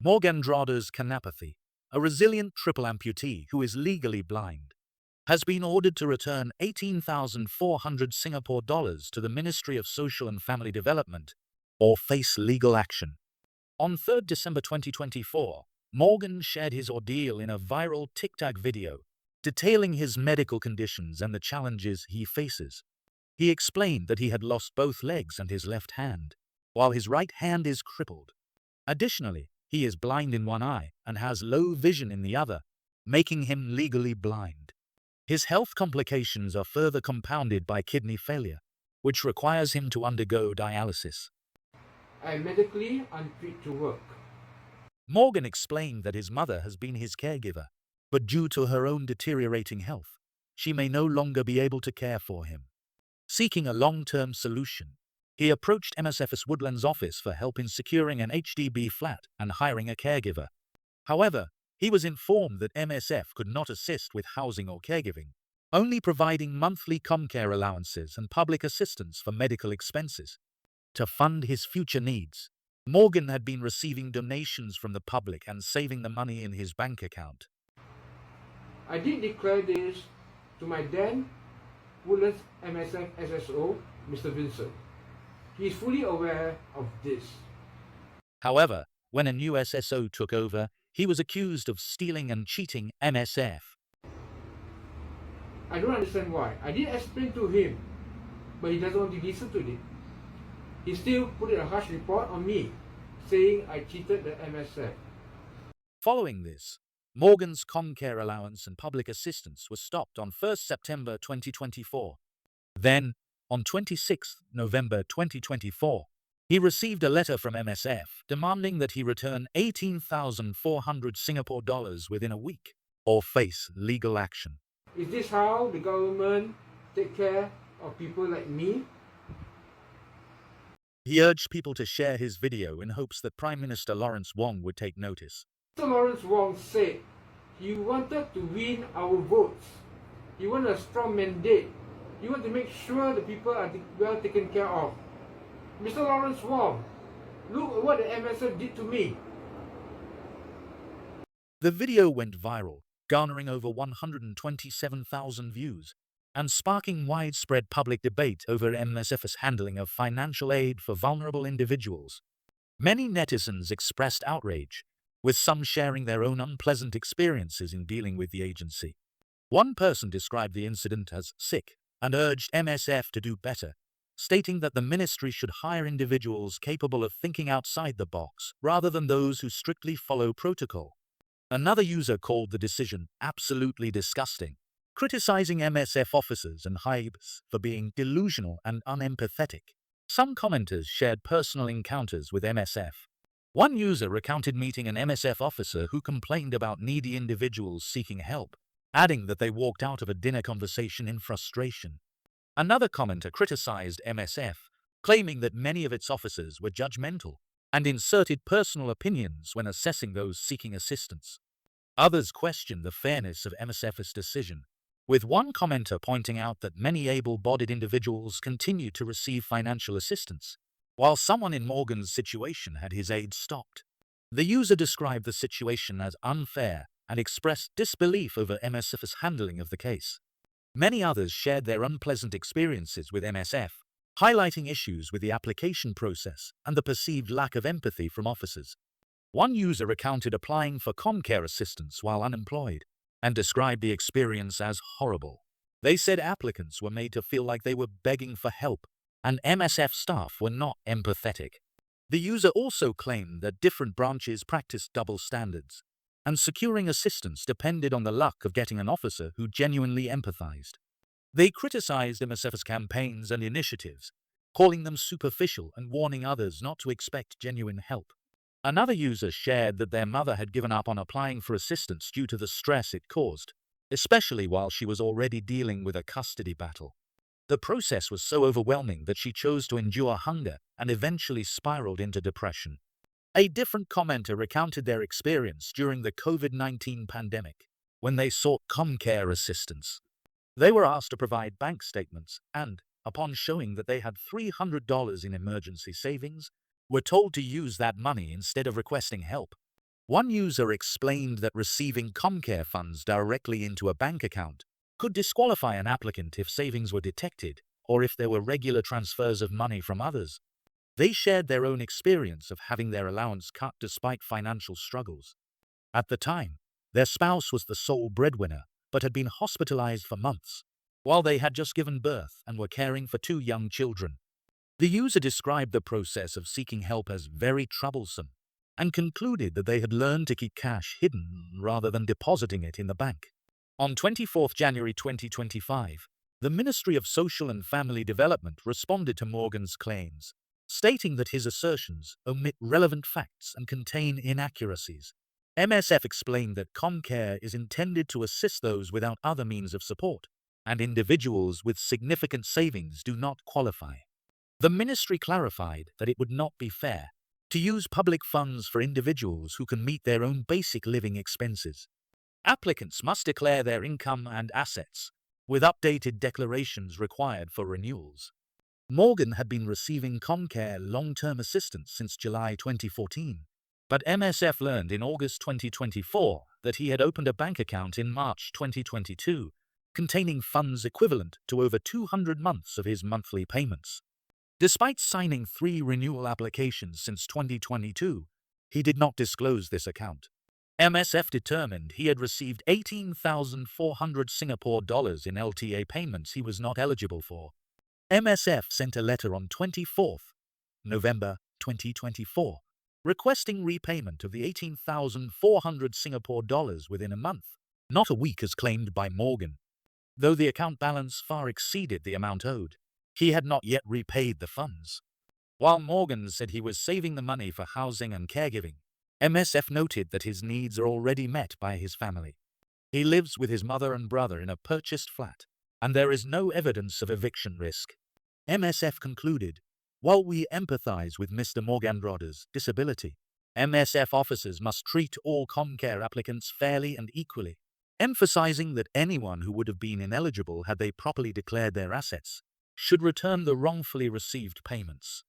Morgandrado's canapathy, a resilient triple amputee who is legally blind, has been ordered to return 18,400 Singapore dollars to the Ministry of Social and Family Development or face legal action. On 3rd December 2024, Morgan shared his ordeal in a viral TikTok video, detailing his medical conditions and the challenges he faces. He explained that he had lost both legs and his left hand, while his right hand is crippled. Additionally, he is blind in one eye and has low vision in the other, making him legally blind. His health complications are further compounded by kidney failure, which requires him to undergo dialysis. I am medically unfit to work. Morgan explained that his mother has been his caregiver, but due to her own deteriorating health, she may no longer be able to care for him. Seeking a long-term solution, he approached MSF's Woodlands office for help in securing an HDB flat and hiring a caregiver. However, he was informed that MSF could not assist with housing or caregiving, only providing monthly comcare allowances and public assistance for medical expenses. To fund his future needs, Morgan had been receiving donations from the public and saving the money in his bank account. I did declare this to my then Woodlands MSF SSO, Mr. Vincent. He is fully aware of this. However, when a new SSO took over, he was accused of stealing and cheating MSF. I don't understand why. I did explain to him, but he doesn't want to listen to it. He still put a harsh report on me, saying I cheated the MSF. Following this, Morgan's comcare allowance and public assistance was stopped on 1st September 2024. Then, on 26 November 2024, he received a letter from MSF demanding that he return 18,400 Singapore dollars within a week or face legal action. Is this how the government take care of people like me? He urged people to share his video in hopes that Prime Minister Lawrence Wong would take notice. Mr. Lawrence Wong said he wanted to win our votes. He wanted a strong mandate. He wanted to make sure the people are well taken care of. Mr. Lawrence Wong, look at what the MSF did to me. The video went viral, garnering over 127,000 views and sparking widespread public debate over MSF's handling of financial aid for vulnerable individuals. Many netizens expressed outrage, with some sharing their own unpleasant experiences in dealing with the agency. One person described the incident as sick and urged MSF to do better, stating that the ministry should hire individuals capable of thinking outside the box rather than those who strictly follow protocol. Another user called the decision absolutely disgusting, criticizing MSF officers and HIBs for being delusional and unempathetic. Some commenters shared personal encounters with MSF. One user recounted meeting an MSF officer who complained about needy individuals seeking help, adding that they walked out of a dinner conversation in frustration. Another commenter criticized MSF, claiming that many of its officers were judgmental and inserted personal opinions when assessing those seeking assistance. Others questioned the fairness of MSF's decision, with one commenter pointing out that many able-bodied individuals continued to receive financial assistance, while someone in Morgan's situation had his aid stopped. The user described the situation as unfair and expressed disbelief over MSF's handling of the case. Many others shared their unpleasant experiences with MSF, highlighting issues with the application process and the perceived lack of empathy from officers. One user recounted applying for comcare assistance while unemployed and described the experience as horrible. They said applicants were made to feel like they were begging for help, and MSF staff were not empathetic. The user also claimed that different branches practiced double standards, and securing assistance depended on the luck of getting an officer who genuinely empathized. They criticized MSF's campaigns and initiatives, calling them superficial and warning others not to expect genuine help. Another user shared that their mother had given up on applying for assistance due to the stress it caused, especially while she was already dealing with a custody battle. The process was so overwhelming that she chose to endure hunger and eventually spiraled into depression. A different commenter recounted their experience during the COVID-19 pandemic, when they sought comcare assistance. They were asked to provide bank statements and, upon showing that they had $300 in emergency savings, were told to use that money instead of requesting help. One user explained that receiving Comcare funds directly into a bank account could disqualify an applicant if savings were detected or if there were regular transfers of money from others. They shared their own experience of having their allowance cut despite financial struggles. At the time, their spouse was the sole breadwinner but had been hospitalized for months, while they had just given birth and were caring for 2 young children. The user described the process of seeking help as very troublesome and concluded that they had learned to keep cash hidden rather than depositing it in the bank. On 24 January 2025, the Ministry of Social and Family Development responded to Morgan's claims, stating that his assertions omit relevant facts and contain inaccuracies. MSF explained that Comcare is intended to assist those without other means of support, and individuals with significant savings do not qualify. The ministry clarified that it would not be fair to use public funds for individuals who can meet their own basic living expenses. Applicants must declare their income and assets, with updated declarations required for renewals. Morgan had been receiving Comcare long-term assistance since July 2014, but MSF learned in August 2024 that he had opened a bank account in March 2022, containing funds equivalent to over 200 months of his monthly payments. Despite signing 3 renewal applications since 2022, he did not disclose this account. MSF determined he had received 18,400 Singapore dollars in LTA payments he was not eligible for. MSF sent a letter on 24 November 2024, requesting repayment of the 18,400 Singapore dollars within a month, not a week as claimed by Morgan. Though the account balance far exceeded the amount owed, he had not yet repaid the funds. While Morgan said he was saving the money for housing and caregiving, MSF noted that his needs are already met by his family. He lives with his mother and brother in a purchased flat, and there is no evidence of eviction risk. MSF concluded, while we empathize with Mr. Morgandrada's disability, MSF officers must treat all Comcare applicants fairly and equally, emphasizing that anyone who would have been ineligible had they properly declared their assets should return the wrongfully received payments.